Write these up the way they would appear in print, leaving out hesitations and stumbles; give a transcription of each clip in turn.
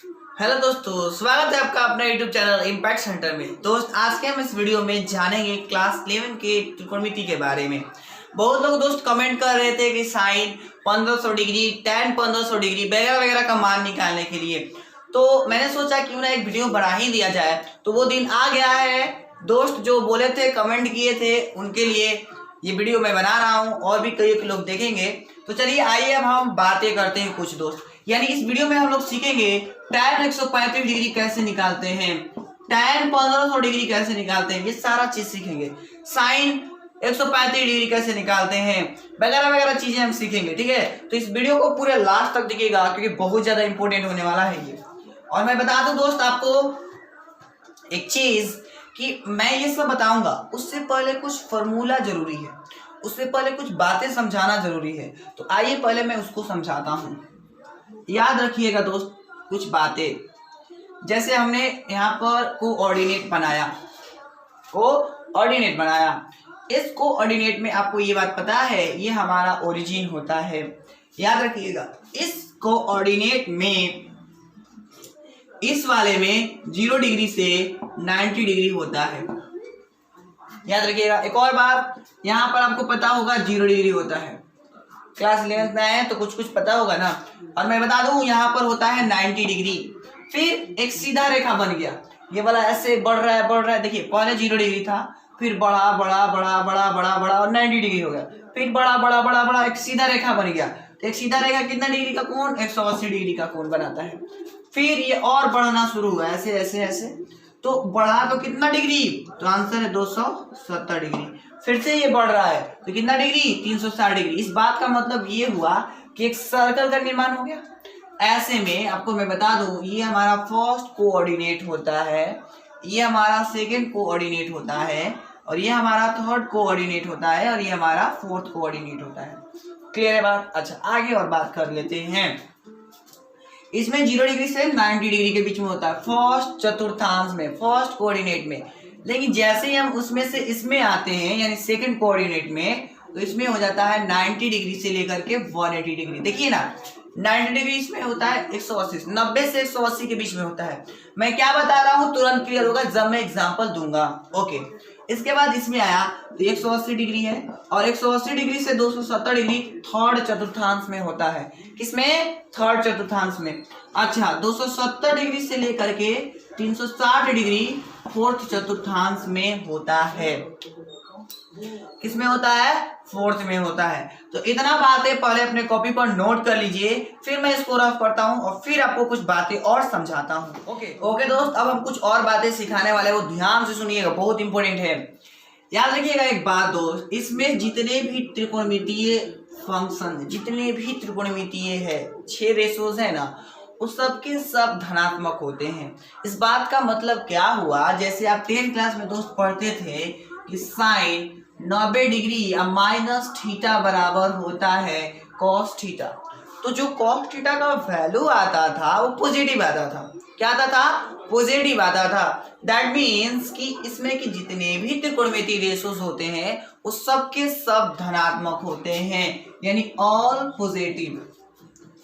Hello दोस्तों, स्वागत है आपका अपना यूट्यूब चैनल इम्पैक्ट सेंटर में। दोस्त आज के हम इस वीडियो में जानेंगे क्लास 11 के त्रिकोणमिति के बारे में। बहुत लोग दोस्त कमेंट कर रहे थे कि साइन 1500 डिग्री, tan 1500 डिग्री वगैरह वगैरह का मान निकालने के लिए, तो मैंने सोचा क्यों ना एक वीडियो बना ही दिया जाए। तो वो दिन आ गया है। दोस्त जो बोले थे, कमेंट किए थे, उनके लिए ये वीडियो मैं बना रहा हूँ और भी कई लोग देखेंगे। तो चलिए आइए अब हम बातें करते हैं कुछ दोस्त। यानी इस वीडियो में हम लोग सीखेंगे tan 135 डिग्री कैसे निकालते हैं, tan 1500 डिग्री कैसे निकालते हैं, ये सारा चीज सीखेंगे। साइन 135 डिग्री कैसे निकालते हैं, वगैरह वगैरह चीजें हम सीखेंगे। ठीक है, तो इस वीडियो को पूरे लास्ट तक देखिएगा क्योंकि बहुत ज्यादा इंपॉर्टेंट होने वाला है ये। और मैं बता दूं दोस्त आपको एक चीज कि मैं ये सब बताऊंगा, उससे पहले कुछ फॉर्मूला जरूरी है, उससे पहले कुछ बातें समझाना जरूरी है। तो आइए पहले मैं उसको समझाता हूं। याद रखिएगा दोस्त कुछ बातें, जैसे हमने यहाँ पर कोऑर्डिनेट बनाया। इस कोऑर्डिनेट में आपको ये बात पता है, ये हमारा ओरिजिन होता है। याद रखिएगा इस कोऑर्डिनेट में, इस वाले में 0 डिग्री से 90 डिग्री होता है। याद रखिएगा। एक और बात, यहाँ पर आपको पता होगा 0 डिग्री होता है। क्लास 11 में आए हैं तो कुछ कुछ पता होगा ना। और मैं बता दूं यहाँ पर होता है 90 डिग्री। फिर एक सीधा रेखा बन गया, ये वाला ऐसे बढ़ रहा है। देखिए पहले 0 डिग्री था, फिर बड़ा बड़ा बड़ा बड़ा बड़ा बड़ा और 90 डिग्री हो गया, फिर बड़ा बड़ा बड़ा बड़ा एक सीधा रेखा बन गया। तो एक सीधा रेखा कितना डिग्री का कोण, 180 डिग्री का कोण बनाता है। फिर ये और बढ़ना शुरू हुआ, ऐसे ऐसे ऐसे, तो बढ़ा तो कितना डिग्री, तो आंसर है 270 डिग्री। फिर से ये बढ़ रहा है तो कितना डिग्री, 360 डिग्री। इस बात का मतलब ये हुआ कि एक सर्कल का निर्माण हो गया। ऐसे में आपको मैं बता दूं, ये हमारा फर्स्ट कोऑर्डिनेट होता है, ये हमारा सेकंड कोऑर्डिनेट होता है, और ये हमारा थर्ड कोऑर्डिनेट होता है, और ये हमारा फोर्थ कोऑर्डिनेट होता है। क्लियर है बात? अच्छा आगे और बात कर लेते हैं। इसमें 0 डिग्री से 90 डिग्री के बीच में होता है फर्स्ट चतुर्थांश में, फर्स्ट कोऑर्डिनेट में। लेकिन जैसे ही हम उसमें से इसमें आते हैं यानी सेकंड कोऑर्डिनेट में, तो इसमें हो जाता है 90 डिग्री से लेकर के 180 डिग्री। देखिए ना, 90 डिग्री इसमें होता है 180, 90 से 180 के बीच में होता है। मैं क्या बता रहा हूँ तुरंत क्लियर होगा जब मैं एग्जांपल दूंगा। ओके, इसके बाद इसमें आया तो 180 डिग्री है, और 180 डिग्री से 270 डिग्री थर्ड चतुर्थांश में होता है। किसमें? थर्ड चतुर्थांश में। अच्छा, 270 डिग्री से लेकर के 360 डिग्री फोर्थ चतुर्थांश में होता है। किसमें होता है? फोर्थ में होता है। तो इतना बातें पहले अपने कॉपी पर नोट कर लीजिए, फिर मैं इसको रफ करता हूं और फिर आपको कुछ बातें और समझाता हूं। ओके दोस्त, अब हम कुछ और बातें सिखाने वाले, वो ध्यान से सुनिएगा, बहुत इंपॉर्टेंट है। याद रखिएगा एक बात दोस्त, इसमें जितने भी त्रिकोणमितीय फंक्शन, जितने भी त्रिकोणमितीय है, 6 रेशोज है ना, उस सब के सब धनात्मक होते हैं। इस बात का मतलब क्या हुआ, जैसे आप 10th क्लास में दोस्त पढ़ते थे कि साइन 90 डिग्री या माइनस थीटा बराबर होता है कॉस थीटा। तो जो कॉस थीटा का वैल्यू आता था वो पॉजिटिव आता था। क्या आता था? पॉजिटिव आता था। दैट मीन्स कि इसमें कि जितने भी त्रिकोणमितीय रेशोज होते हैं उस सब के सब धनात्मक होते हैं, यानी ऑल पॉजिटिव।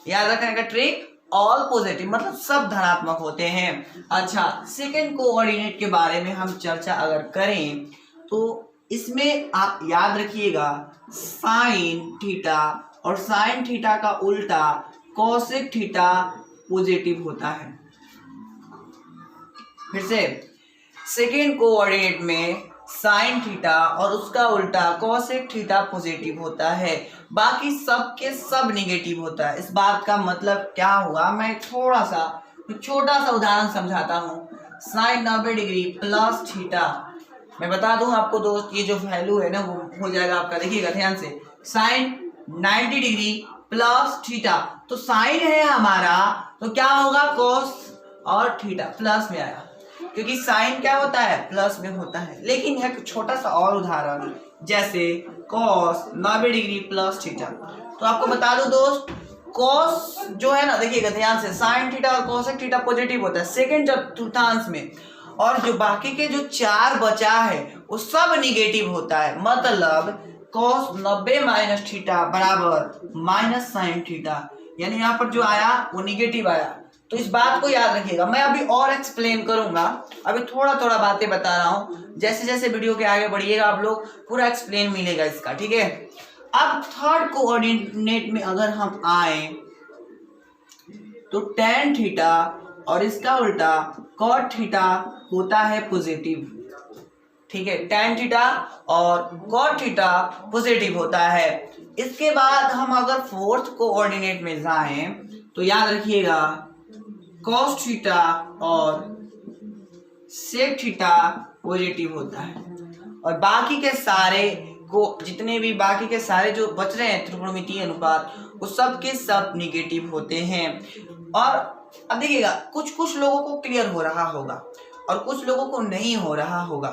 याद रखने का ट्रिक, ऑल पॉजिटिव मतलब सब धनात्मक होते हैं। अच्छा, सेकंड कोऑर्डिनेट के बारे में हम चर्चा अगर करें तो इसमें आप याद रखिएगा साइन थीटा और साइन थीटा का उल्टा कोसेक थीटा पॉजिटिव होता है। फिर से, सेकेंड कोऑर्डिनेट में साइन थीटा और उसका उल्टा कोसेक थीटा पॉजिटिव होता है, बाकी सब के सब निगेटिव होता है। इस बात का मतलब क्या हुआ, मैं थोड़ा सा छोटा सा उदाहरण समझाता हूँ। साइन 90 डिग्री प्लस थीटा, मैं बता दूं आपको दोस्त, ये जो वैल्यू है ना वो हो जाएगा आपका, देखिएगा ध्यान से, साइन 90 डिग्री प्लस थीटा। तो साइन है हमारा, तो क्या होगा, कोस और थीटा प्लस में आया, क्योंकि साइन क्या होता है, प्लस में होता है। लेकिन एक छोटा सा और उदाहरण, जैसे कॉस 90 डिग्री प्लस थीटा, तो आपको बता दो दोस्त, कॉस जो है ना, देखिएगा ध्यान से, साइन थीटा और कोसेक थीटा पॉजिटिव होता है सेकंड चतुर्थांश में, और जो बाकी के जो 4 बचा है वो सब निगेटिव होता है। मतलब cos 90 माइनस थीटा बराबर माइनस साइन थीटा, यानी यहाँ पर जो आया वो निगेटिव आया। तो इस बात को याद रखिएगा। मैं अभी और एक्सप्लेन करूंगा, अभी थोड़ा थोड़ा बातें बता रहा हूं, जैसे जैसे वीडियो के आगे बढ़िएगा आप लोग पूरा एक्सप्लेन मिलेगा इसका, ठीक है। अब थर्ड कोऑर्डिनेट में अगर हम आए तो tan थीटा और इसका उल्टा cot थीटा होता है पॉजिटिव, ठीक है। tan थीटा और cot थीटा पॉजिटिव होता है। इसके बाद हम अगर फोर्थ कोऑर्डिनेट में जाएं तो याद रखिएगा cos थीटा और sec थीटा पॉजिटिव होता है, और बाकी के सारे को जितने भी बाकी के सारे जो बच रहे हैं त्रिकोणमितीय अनुपात वो सब के सब निगेटिव होते हैं। और अब देखिएगा कुछ कुछ लोगों को क्लियर हो रहा होगा और कुछ लोगों को नहीं हो रहा होगा,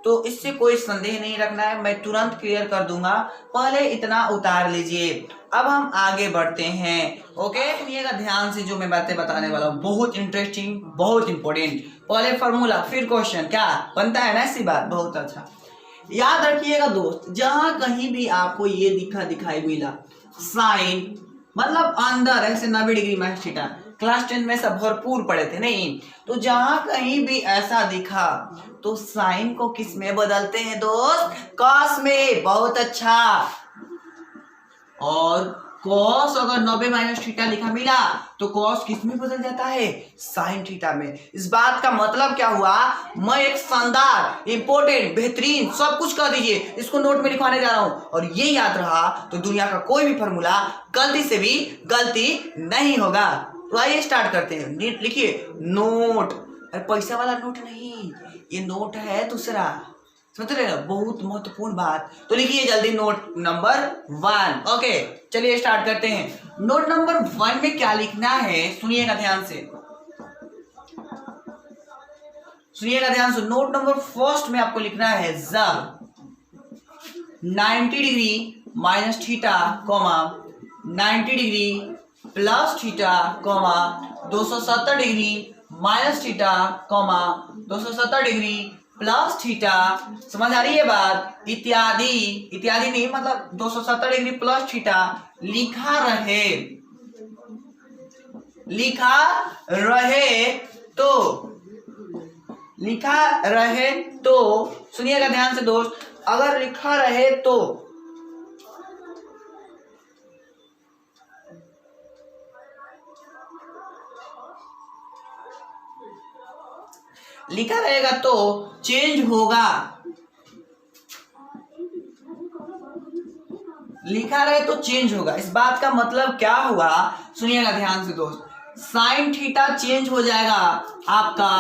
तो इससे कोई संदेह नहीं रखना है, मैं तुरंत क्लियर कर दूंगा, पहले इतना उतार लीजिए। अब हम आगे बढ़ते हैं, ओके। सुनिएगा ध्यान से जो मैं बातें बताने वाला हूँ, बहुत इंटरेस्टिंग, बहुत इंपॉर्टेंट। पहले फॉर्मूला फिर क्वेश्चन, क्या बनता है ना ऐसी बात, बहुत अच्छा। याद रखिएगा दोस्त, जहां कहीं भी आपको ये दिखाई मिला साइन मतलब अंदर ऐसे 90 डिग्री माइनस थीटा, क्लास 10 में सब भरपूर पढ़े थे नहीं, तो जहां कहीं भी ऐसा दिखा तो साइन को किस में बदलते हैं दोस्त, कॉस में, बहुत अच्छा। और कॉस अगर 90 माइनस थीटा लिखा मिला तो कॉस किस में बदल जाता है, साइन थीटा में। इस बात का मतलब क्या हुआ, मैं एक शानदार इंपॉर्टेंट बेहतरीन सब कुछ कर दीजिए, इसको नोट में लिखवाने जा रहा हूं, और ये याद रहा तो दुनिया का कोई भी फॉर्मूला गलती से भी गलती नहीं होगा। तो आइए स्टार्ट करते हैं। लिखिए नोट, अरे पैसा वाला नोट नहीं, ये नोट है दूसरा, समझ रहे हैं, बहुत महत्वपूर्ण बात। तो लिखिए जल्दी नोट नंबर 1। ओके चलिए स्टार्ट करते हैं। नोट नंबर 1 में क्या लिखना है सुनिएगा ध्यान से, सुनिएगा ध्यान से। नोट नंबर फर्स्ट में आपको लिखना है जब 90 degree minus theta comma 90 degree plus theta comma 270 degree minus theta comma 270 degree plus theta, समझ आ रही है बात, इत्यादि, इत्यादि नहीं मतलब 270 डिग्री प्लस थीटा लिखा रहे, लिखा रहे तो, लिखा रहे तो, सुनिएगा ध्यान से दोस्त, अगर लिखा रहे तो लिखा रहेगा तो चेंज होगा, लिखा रहे तो चेंज होगा। इस बात का मतलब क्या हुआ, सुनिएगा ध्यान से दोस्त, साइन थीटा चेंज हो जाएगा आपका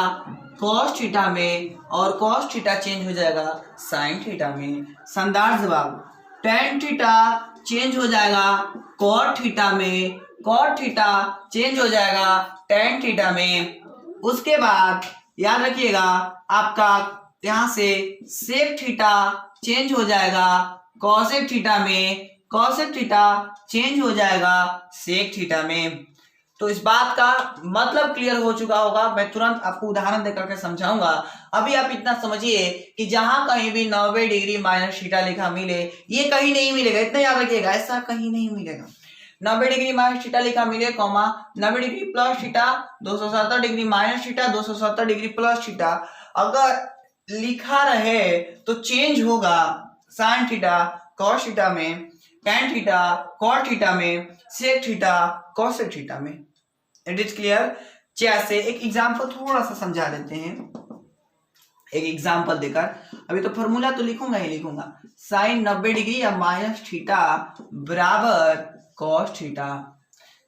कॉस थीटा में, और कॉस थीटा चेंज हो जाएगा साइन थीटा में। शानदार जवाब। tan थीटा चेंज हो जाएगा कॉट थीटा में, कॉट थीटा चेंज हो जाएगा tan थीटा में। उसके बाद याद रखिएगा आपका यहां से सेक थीटा चेंज हो जाएगा कॉसेक थीटा में, कॉसेक थीटा चेंज हो जाएगा सेक थीटा में। तो इस बात का मतलब क्लियर हो चुका होगा, मैं तुरंत आपको उदाहरण देकर के समझाऊंगा। अभी आप इतना समझिए कि जहां कहीं भी 90 डिग्री माइनस थीटा लिखा मिले, ये कहीं नहीं मिलेगा, इतना याद रखिएगा, ऐसा कहीं नहीं मिलेगा। 90 डिग्री माइनस थीटा लिखा मिले comma 90 degree plus theta 270 degree minus theta 270 degree plus theta, अगर लिखा रहे तो चेंज होगा साइन थीटा कॉस थीटा में, tan थीटा कॉट थीटा में, सेक थीटा कॉसेक थीटा में। It is clear. जैसे एक एग्जांपल थोड़ा सा समझा देते हैं, एक एग्जांपल देकर। अभी तो फॉर्मूला तो लिखूंगा ही लिखूंगा, साइन 90 डिग्री या माइनस थीटा बराबर कॉस थीटा।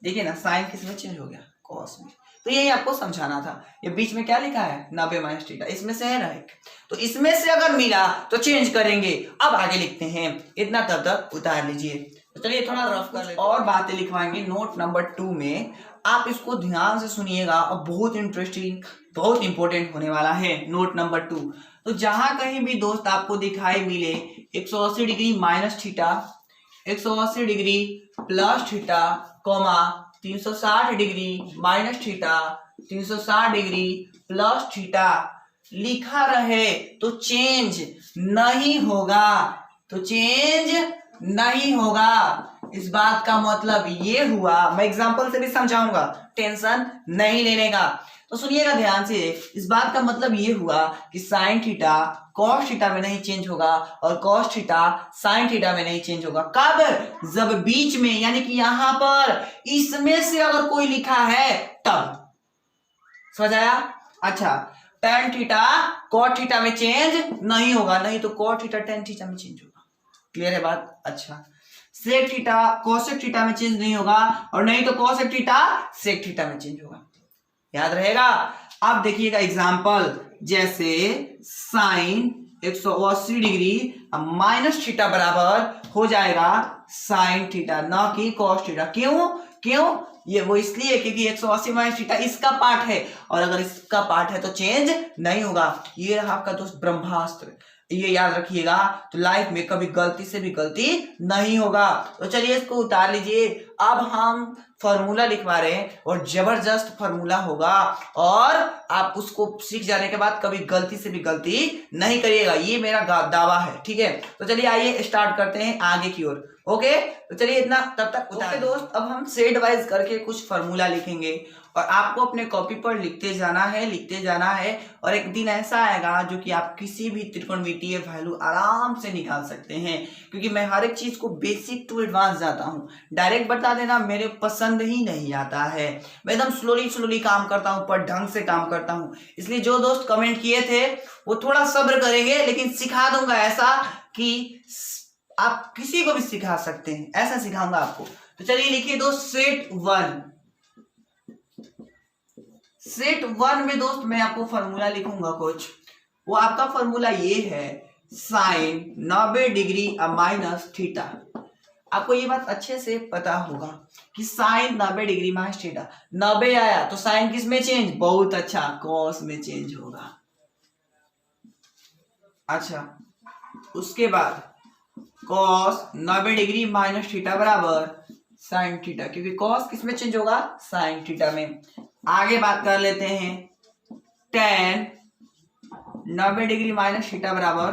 देखिए ना साइन किस में चेंज हो गया, कॉस में, तो यही आपको समझाना था। ये बीच में क्या लिखा है 90 माइनस थीटा, इसमें से है ना एक, तो इसमें से अगर मिला तो चेंज करेंगे। अब आगे लिखते हैं, इतना तब तक उतार लीजिए। तो चलिए थोड़ा रफ कर लेते हैं, और बातें लिखवाएंगे नोट नंबर 2 में। आप इसको ध्यान से सुनिएगा और बहुत इंटरेस्टिंग, बहुत इंपॉर्टेंट होने वाला है नोट नंबर 2। तो जहां कहीं भी दोस्त आपको दिखाई मिले 180 degree minus theta, 180 degree plus theta comma 360 degree minus theta, 360 degree plus theta लिखा रहे तो चेंज नहीं होगा, तो चेंज नहीं होगा। इस बात का मतलब ये हुआ, मैं एग्जांपल से भी समझाऊंगा, टेंशन नहीं लेने का। तो सुनिएगा ध्यान से, इस बात का मतलब ये हुआ कि साइन थीटा कॉस थीटा में नहीं चेंज होगा और कॉस थीटा साइन थीटा में नहीं चेंज होगा। कब? जब बीच में, यानी कि यहां पर इसमें से अगर कोई लिखा है तब। समझ आया? अच्छा, टेन थीटा कॉट थीटा में चेंज नहीं होगा, नहीं तो कॉट थीटा टेन थीटा में चेंज होगा। क्लियर है बात? अच्छा, सेक थीटा कोसेक थीटा में चेंज नहीं होगा और नहीं तो कोसेक थीटा सेक थीटा में चेंज होगा। याद रहेगा? अब देखिएगा एग्जांपल, जैसे साइन 180 डिग्री माइनस थीटा बराबर हो जाएगा साइन थीटा, ना कि कॉस थीटा। क्यों? ये वो इसलिए क्योंकि 180 माइनस थीटा इसका पार्ट है और अगर इसका पार्ट है तो चेंज नहीं होगा। ये रहा आपका दोस्त ब्रह्मास्त्र, ये याद रखिएगा। तो लाइफ में कभी गलती से भी गलती नहीं होगा। तो चलिए इसको उतार लीजिए। अब हम फॉर्मूला लिखवा रहे हैं और जबरदस्त फॉर्मूला होगा और आप उसको सीख जाने के बाद कभी गलती से भी गलती नहीं करिएगा, ये मेरा दावा है। ठीक है, तो चलिए आइए स्टार्ट करते हैं आगे की ओर। ओके, तो चलिए इतना तब तक ओके दोस्त। अब हम सेट वाइज करके कुछ फॉर्मूला लिखेंगे और आपको अपने कॉपी पर लिखते जाना है और एक दिन ऐसा आएगा जो कि आप किसी भी त्रिकोणमितीय वैल्यू आराम से निकाल सकते हैं, क्योंकि मैं हर एक चीज को बेसिक टू एडवांस जाता हूं। डायरेक्ट बता देना मेरे पसंद ही नहीं आता है, मैं एकदम स्लोली काम करता हूं, पर ढंग से काम करता हूं। इसलिए जो दोस्त कमेंट किए थे वो थोड़ा सब्र करेंगे, लेकिन सिखा दूंगा ऐसा कि आप किसी को भी सिखा सकते हैं, ऐसा सिखाऊंगा आपको। तो चलिए लिखिए दोस्त, सेट वन में दोस्त मैं आपको फॉर्मूला लिखूंगा कुछ। वो आपका फॉर्मूला ये है, साइन 90 डिग्री माइनस थीटा। आपको ये बात अच्छे से पता होगा कि साइन 90 डिग्री माइनस थीटा, 90 आया तो साइन किस में चेंज? बहुत अच्छा, कॉस में चेंज होगा। अच्छा, उसके बाद कॉस 90 डिग्री माइनस थीटा बराबर साइन थीटा, क्योंकि कॉस किस में चेंज होगा? साइन थीटा में। आगे बात कर लेते हैं, टेन 90 डिग्री माइनस थीटा बराबर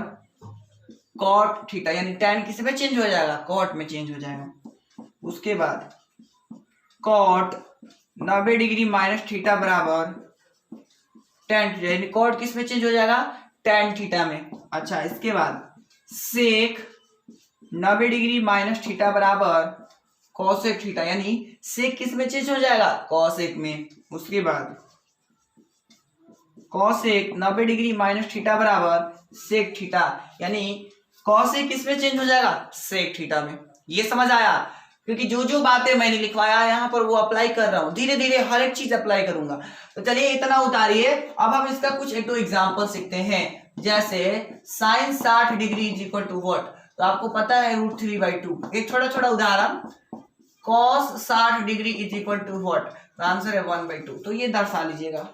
कॉट थीटा, यानी टेन किस में चेंज हो जाएगा? कॉट में चेंज हो जाएगा। उसके बाद कॉट 90 डिग्री माइनस थीटा बराबर टेन थीटा, यानी कॉट किस में चेंज हो जाएगा? टेन थीटा में। अच्छा, इसके बाद सेक 90 डिग्री माइनस थीटा बराबर कॉसेक थीटा, यानी सेक किस में चेंज हो जाएगा? कॉसेक में। उसके बाद कॉसेक 90 डिग्री माइनस थीटा बराबर सेक थीटा, यानी कॉसेक किस में चेंज हो जाएगा? सेक थीटा में। ये समझ आया? क्योंकि जो बातें मैंने लिखवाया यहाँ पर वो अप्लाई कर रहा हूँ, धीरे धीरे हर एक चीज अप्लाई करूंगा। तो चलिए इतना उतारिए। अब हम इसका कुछ एक दो एग्जाम्पल सीखते हैं, जैसे sine 60 degree is equal to what? तो आपको पता है √3/2। एक छोटा उदाहरण, cos 60 degree is equal to what? तो आंसर है 1/2। तो ये दर्शा लीजिएगा,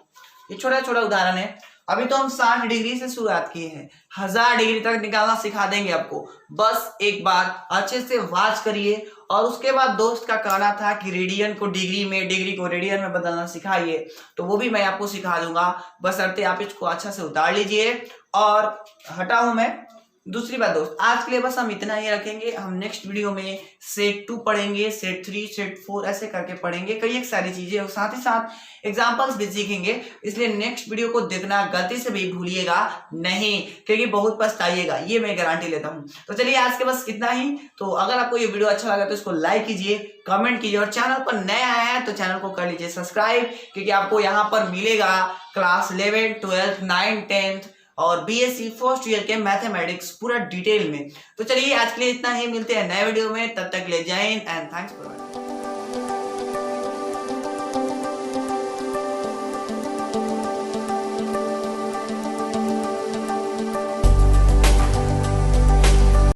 ये छोटा उदाहरण है। अभी तो हम 60 डिग्री से शुरुआत किए हैं, 1000 डिग्री तक निकालना सिखा देंगे आपको। बस एक बार अच्छे से वाच करिए। और उसके बाद दोस्त का कहना था कि रेडियन को डिग्री में, डिग्री को रेडियन में बदलना सिखाइए, तो वो भी मैं आपको सिखा दूंगा, बशर्ते आप इसको अच्छा से उतार लीजिए। और हटा हूं मैं। दूसरी बात दोस्त, आज के लिए बस हम इतना ही रखेंगे। हम नेक्स्ट वीडियो में सेट 2 पढ़ेंगे, सेट 3, सेट 4 ऐसे करके पढ़ेंगे, कई एक सारी चीजें, और साथ ही साथ एग्जांपल्स भी सीखेंगे। इसलिए नेक्स्ट वीडियो को देखना गलती से भी भूलिएगा नहीं, क्योंकि बहुत पछताइएगा, ये मैं गारंटी लेता हूँ। तो चलिए आज के बस इतना ही। तो अगर आपको ये वीडियो अच्छा लगा तो इसको लाइक कीजिए, कमेंट कीजिए, और चैनल पर नए आए हैं तो चैनल को कर लीजिए सब्सक्राइब, क्योंकि आपको यहाँ पर मिलेगा क्लास 11, 12, 9, 10 और बीएससी फर्स्ट ईयर के मैथमेटिक्स पूरा डिटेल में। तो चलिए आज के लिए इतना ही, मिलते हैं नए वीडियो में, तब तक ले जय Hind and thanks for watching.